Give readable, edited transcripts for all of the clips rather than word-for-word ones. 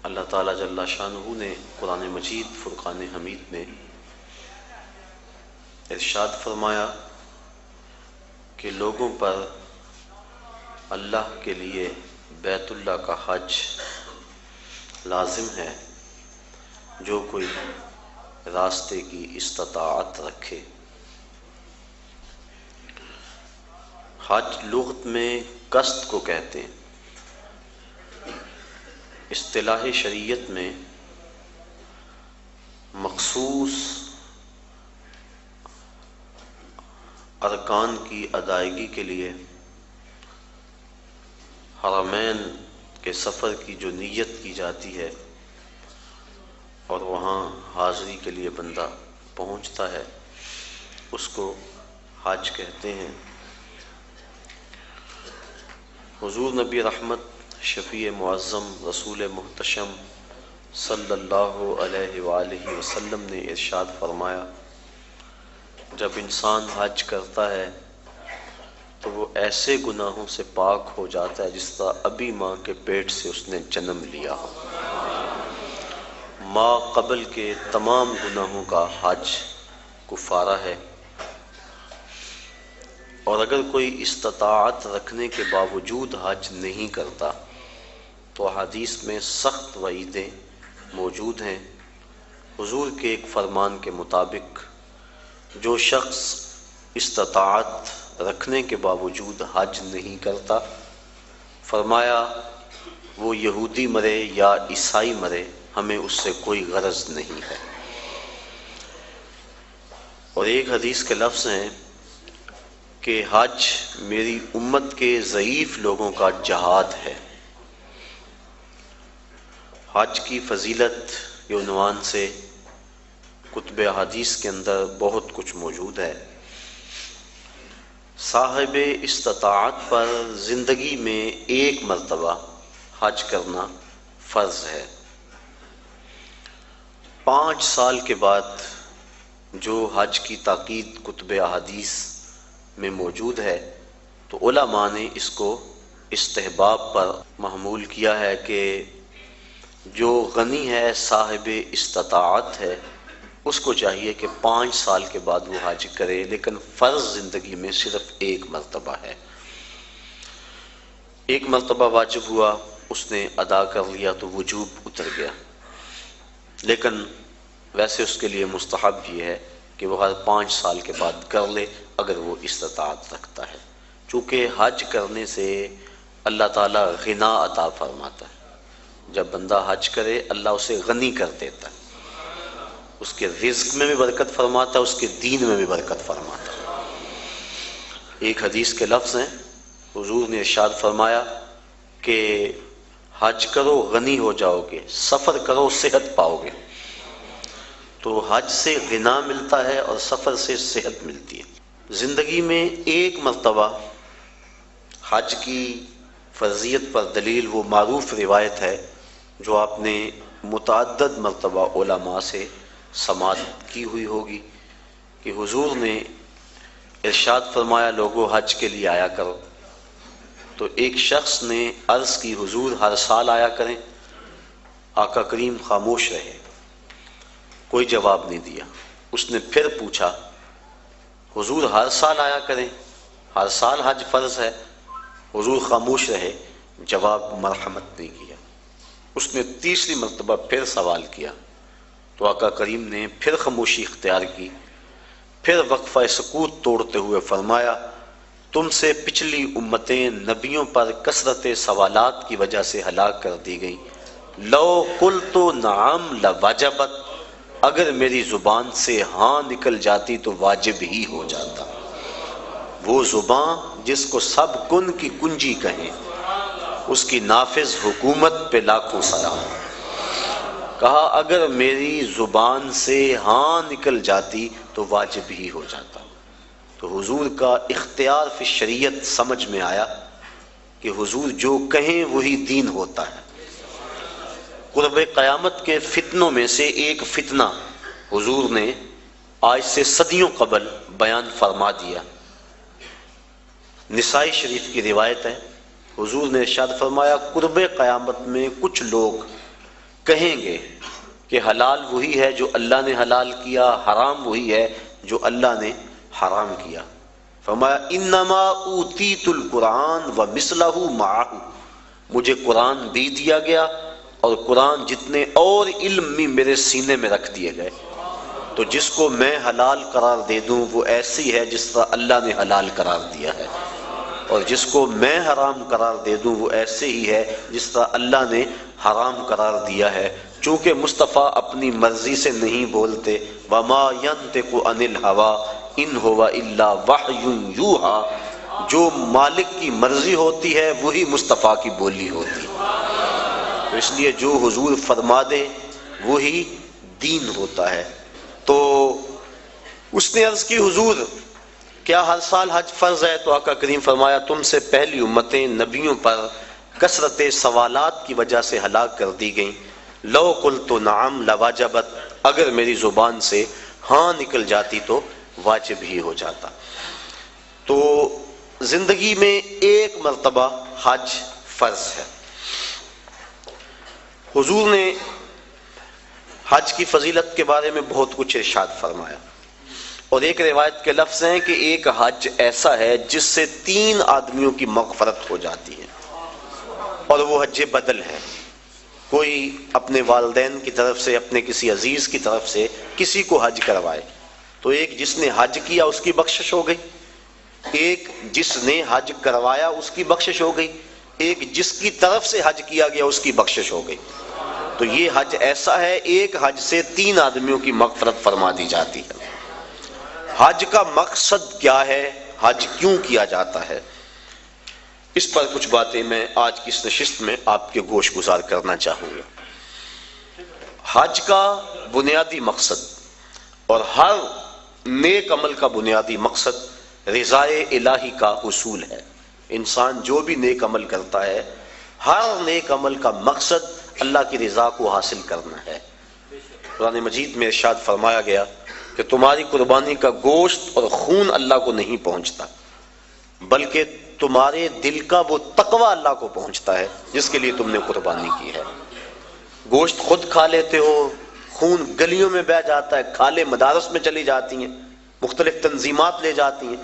اللہ تعالیٰ جل شانہ نے قرآن مجید فرقان حمید میں ارشاد فرمایا کہ لوگوں پر اللہ کے لیے بیت اللہ کا حج لازم ہے جو کوئی راستے کی استطاعت رکھے۔ حج لغت میں قصد کو کہتے ہیں، اصطلاح شریعت میں مخصوص ارکان کی ادائیگی کے لیے حرمین کے سفر کی جو نیت کی جاتی ہے اور وہاں حاضری کے لیے بندہ پہنچتا ہے اس کو حج کہتے ہیں۔ حضور نبی رحمت شفیع معظم رسول محتشم صلی اللہ علیہ وآلہ وسلم نے ارشاد فرمایا، جب انسان حج کرتا ہے تو وہ ایسے گناہوں سے پاک ہو جاتا ہے جس طرح ابھی ماں کے پیٹ سے اس نے جنم لیا ہو۔ ماں قبل کے تمام گناہوں کا حج کفارہ ہے، اور اگر کوئی استطاعت رکھنے کے باوجود حج نہیں کرتا تو حدیث میں سخت وعیدیں موجود ہیں۔ حضور کے ایک فرمان کے مطابق جو شخص استطاعت رکھنے کے باوجود حج نہیں کرتا، فرمایا وہ یہودی مرے یا عیسائی مرے، ہمیں اس سے کوئی غرض نہیں ہے۔ اور ایک حدیث کے لفظ ہیں کہ حج میری امت کے ضعیف لوگوں کا جہاد ہے۔ حج کی فضیلت کے عنوان سے کتب حدیث کے اندر بہت کچھ موجود ہے۔ صاحب استطاعت پر زندگی میں ایک مرتبہ حج کرنا فرض ہے۔ 5 سال کے بعد جو حج کی تاکید کتب احادیث میں موجود ہے تو علماء نے اس کو استحباب پر محمول کیا ہے کہ جو غنی ہے صاحب استطاعت ہے اس کو چاہیے کہ 5 سال کے بعد وہ حج کرے، لیکن فرض زندگی میں صرف ایک مرتبہ ہے۔ ایک مرتبہ واجب ہوا، اس نے ادا کر لیا تو وجوب اتر گیا، لیکن ویسے اس کے لیے مستحب یہ ہے کہ وہ ہر 5 سال کے بعد کر لے اگر وہ استطاعت رکھتا ہے، چونکہ حج کرنے سے اللہ تعالیٰ غنا عطا فرماتا ہے۔ جب بندہ حج کرے اللہ اسے غنی کر دیتا ہے، اس کے رزق میں بھی برکت فرماتا ہے، اس کے دین میں بھی برکت فرماتا ہے۔ ایک حدیث کے لفظ ہیں، حضور نے ارشاد فرمایا کہ حج کرو غنی ہو جاؤ گے، سفر کرو صحت پاؤ گے۔ تو حج سے غنا ملتا ہے اور سفر سے صحت ملتی ہے۔ زندگی میں ایک مرتبہ حج کی فرضیت پر دلیل وہ معروف روایت ہے جو آپ نے متعدد مرتبہ علماء سے سماعت کی ہوئی ہوگی کہ حضور نے ارشاد فرمایا لوگوں حج کے لیے آیا کرو۔ تو ایک شخص نے عرض کی حضور ہر سال آیا کریں؟ آقا کریم خاموش رہے، کوئی جواب نہیں دیا۔ اس نے پھر پوچھا حضور ہر سال آیا کریں، ہر سال حج فرض ہے؟ حضور خاموش رہے، جواب مرحمت نہیں کیا۔ اس نے تیسری مرتبہ پھر سوال کیا تو آقا کریم نے پھر خاموشی اختیار کی، پھر وقفہ سکوت توڑتے ہوئے فرمایا تم سے پچھلی امتیں نبیوں پر کثرت سوالات کی وجہ سے ہلاک کر دی گئیں، لو قلت نعم لوجبت، اگر میری زبان سے ہاں نکل جاتی تو واجب ہی ہو جاتا۔ وہ زبان جس کو سب کن کی کنجی کہیں، اس کی نافذ حکومت پہ لاکھوں سلام۔ کہا اگر میری زبان سے ہاں نکل جاتی تو واجب ہی ہو جاتا۔ تو حضور کا اختیار فی شریعت سمجھ میں آیا کہ حضور جو کہیں وہی دین ہوتا ہے۔ قرب قیامت کے فتنوں میں سے ایک فتنہ حضور نے آج سے صدیوں قبل بیان فرما دیا۔ نسائی شریف کی روایت ہے، حضور نے ارشاد فرمایا قرب قیامت میں کچھ لوگ کہیں گے کہ حلال وہی ہے جو اللہ نے حلال کیا، حرام وہی ہے جو اللہ نے حرام کیا۔ فرمایا انما اوتیت القرآن ومثلہ معہ، مجھے قرآن بھی دیا گیا اور قرآن جتنے اور علم بھی میرے سینے میں رکھ دیے گئے۔ تو جس کو میں حلال قرار دے دوں وہ ایسی ہے جس طرح اللہ نے حلال قرار دیا ہے، اور جس کو میں حرام قرار دے دوں وہ ایسے ہی ہے جس طرح اللہ نے حرام قرار دیا ہے۔ چونکہ مصطفیٰ اپنی مرضی سے نہیں بولتے، وما ينطق عن الهوى ان هو الا وحی یوحی، جو مالک کی مرضی ہوتی ہے وہی مصطفیٰ کی بولی ہوتی ہے۔ تو اس لیے جو حضور فرما دے وہی دین ہوتا ہے۔ تو اس نے عرض کی حضور کیا ہر سال حج فرض ہے؟ تو آقا کریم فرمایا تم سے پہلی امتیں نبیوں پر کثرت سوالات کی وجہ سے ہلاک کر دی گئیں۔ لو قلت نعم لواجبت، اگر میری زبان سے ہاں نکل جاتی تو واجب ہی ہو جاتا۔ تو زندگی میں ایک مرتبہ حج فرض ہے۔ حضور نے حج کی فضیلت کے بارے میں بہت کچھ ارشاد فرمایا، اور ایک روایت کے لفظ ہیں کہ ایک حج ایسا ہے جس سے 3 آدمیوں کی مغفرت ہو جاتی ہے، اور وہ حج بدل ہے۔ کوئی اپنے والدین کی طرف سے، اپنے کسی عزیز کی طرف سے کسی کو حج کروائے تو ایک جس نے حج کیا اس کی بخشش ہو گئی، ایک جس نے حج کروایا اس کی بخشش ہو گئی، ایک جس کی طرف سے حج کیا گیا اس کی بخشش ہو گئی۔ تو یہ حج ایسا ہے، ایک حج سے 3 آدمیوں کی مغفرت فرما دی جاتی ہے۔ حج کا مقصد کیا ہے؟ حج کیوں کیا جاتا ہے؟ اس پر کچھ باتیں میں آج کی اس نشست میں آپ کے گوش گزار کرنا چاہوں گا۔ حج کا بنیادی مقصد اور ہر نیک عمل کا بنیادی مقصد رضائے الہی کا حصول ہے۔ انسان جو بھی نیک عمل کرتا ہے، ہر نیک عمل کا مقصد اللہ کی رضا کو حاصل کرنا ہے۔ قرآن مجید میں ارشاد فرمایا گیا کہ تمہاری قربانی کا گوشت اور خون اللہ کو نہیں پہنچتا، بلکہ تمہارے دل کا وہ تقوی اللہ کو پہنچتا ہے جس کے لیے تم نے قربانی کی ہے۔ گوشت خود کھا لیتے ہو، خون گلیوں میں بہہ جاتا ہے، کھالیں مدارس میں چلی جاتی ہیں، مختلف تنظیمات لے جاتی ہیں،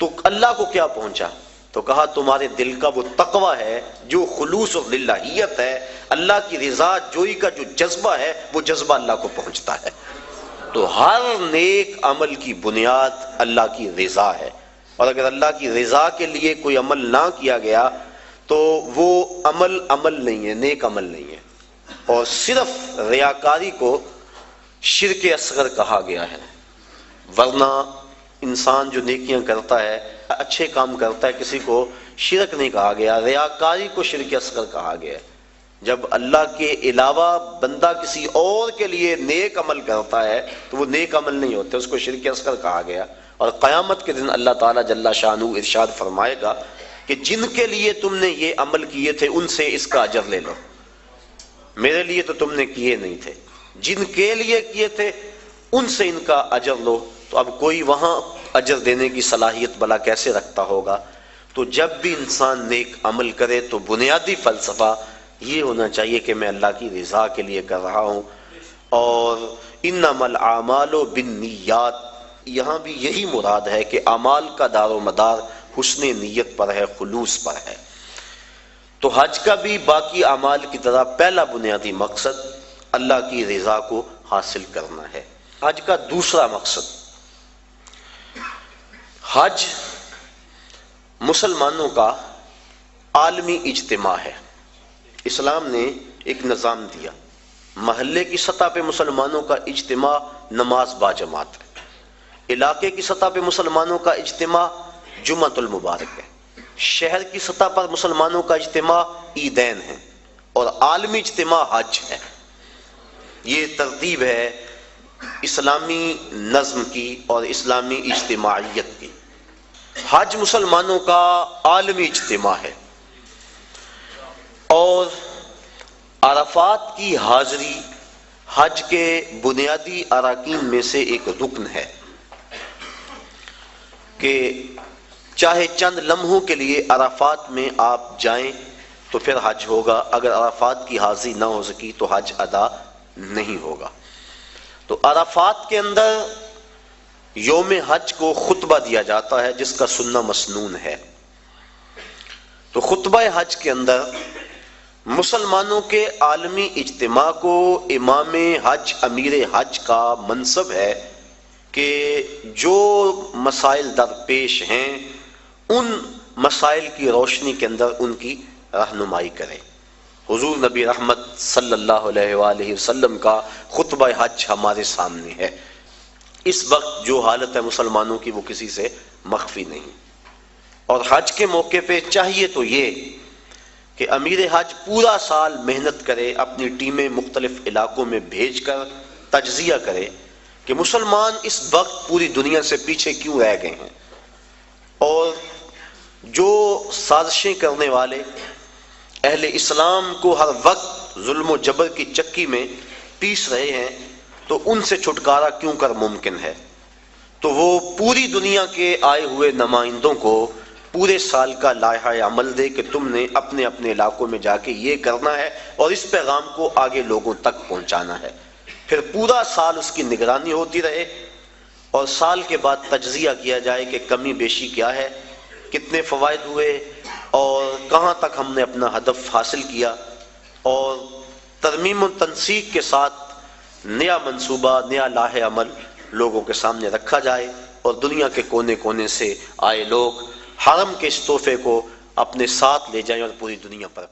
تو اللہ کو کیا پہنچا؟ تو کہا تمہارے دل کا وہ تقوی ہے جو خلوص اور للہیت ہے، اللہ کی رضا جوئی کا جو جذبہ ہے وہ جذبہ اللہ کو پہنچتا ہے۔ تو ہر نیک عمل کی بنیاد اللہ کی رضا ہے، اور اگر اللہ کی رضا کے لیے کوئی عمل نہ کیا گیا تو وہ عمل نہیں ہے، نیک عمل نہیں ہے۔ اور صرف ریاکاری کو شرک اصغر کہا گیا ہے، ورنہ انسان جو نیکیاں کرتا ہے، اچھے کام کرتا ہے، کسی کو شرک نہیں کہا گیا، ریاکاری کو شرک اصغر کہا گیا ہے۔ جب اللہ کے علاوہ بندہ کسی اور کے لیے نیک عمل کرتا ہے تو وہ نیک عمل نہیں ہوتے، اس کو شرک اصغر کہا گیا۔ اور قیامت کے دن اللہ تعالیٰ جل شانہ ارشاد فرمائے گا کہ جن کے لیے تم نے یہ عمل کیے تھے ان سے اس کا اجر لے لو، میرے لیے تو تم نے کیے نہیں تھے، جن کے لیے کیے تھے ان سے ان کا اجر لو۔ تو اب کوئی وہاں اجر دینے کی صلاحیت بلا کیسے رکھتا ہوگا؟ تو جب بھی انسان نیک عمل کرے تو بنیادی فلسفہ یہ ہونا چاہیے کہ میں اللہ کی رضا کے لیے کر رہا ہوں۔ اور انما الاعمال بالنیات، یہاں بھی یہی مراد ہے کہ اعمال کا دار و مدار حسن نیت پر ہے، خلوص پر ہے۔ تو حج کا بھی باقی اعمال کی طرح پہلا بنیادی مقصد اللہ کی رضا کو حاصل کرنا ہے۔ حج کا دوسرا مقصد، حج مسلمانوں کا عالمی اجتماع ہے۔ اسلام نے ایک نظام دیا، محلے کی سطح پہ مسلمانوں کا اجتماع نماز با جماعت ہے، علاقے کی سطح پہ مسلمانوں کا اجتماع جمعۃ المبارک ہے، شہر کی سطح پر مسلمانوں کا اجتماع عیدین ہے، اور عالمی اجتماع حج ہے۔ یہ ترتیب ہے اسلامی نظم کی اور اسلامی اجتماعیت کی۔ حج مسلمانوں کا عالمی اجتماع ہے، اور عرفات کی حاضری حج کے بنیادی اراکین میں سے ایک رکن ہے کہ چاہے چند لمحوں کے لیے عرفات میں آپ جائیں تو پھر حج ہوگا، اگر عرفات کی حاضری نہ ہو سکی تو حج ادا نہیں ہوگا۔ تو عرفات کے اندر یوم حج کو خطبہ دیا جاتا ہے جس کا سننا مسنون ہے۔ تو خطبہ حج کے اندر مسلمانوں کے عالمی اجتماع کو امام حج، امیر حج کا منصب ہے کہ جو مسائل درپیش ہیں ان مسائل کی روشنی کے اندر ان کی رہنمائی کرے۔ حضور نبی رحمت صلی اللہ علیہ وآلہ وسلم کا خطبہ حج ہمارے سامنے ہے۔ اس وقت جو حالت ہے مسلمانوں کی وہ کسی سے مخفی نہیں، اور حج کے موقع پہ چاہیے تو یہ کہ امیر حج پورا سال محنت کرے، اپنی ٹیمیں مختلف علاقوں میں بھیج کر تجزیہ کرے کہ مسلمان اس وقت پوری دنیا سے پیچھے کیوں رہ گئے ہیں، اور جو سازشیں کرنے والے اہل اسلام کو ہر وقت ظلم و جبر کی چکی میں پیس رہے ہیں تو ان سے چھٹکارا کیوں کر ممکن ہے۔ تو وہ پوری دنیا کے آئے ہوئے نمائندوں کو پورے سال کا لائحہ عمل دے کہ تم نے اپنے اپنے علاقوں میں جا کے یہ کرنا ہے اور اس پیغام کو آگے لوگوں تک پہنچانا ہے۔ پھر پورا سال اس کی نگرانی ہوتی رہے اور سال کے بعد تجزیہ کیا جائے کہ کمی بیشی کیا ہے، کتنے فوائد ہوئے اور کہاں تک ہم نے اپنا ہدف حاصل کیا، اور ترمیم و تنسیق کے ساتھ نیا منصوبہ، نیا لائحہ عمل لوگوں کے سامنے رکھا جائے، اور دنیا کے کونے کونے سے آئے لوگ حرم کے اس تحفے کو اپنے ساتھ لے جائیں اور پوری دنیا پر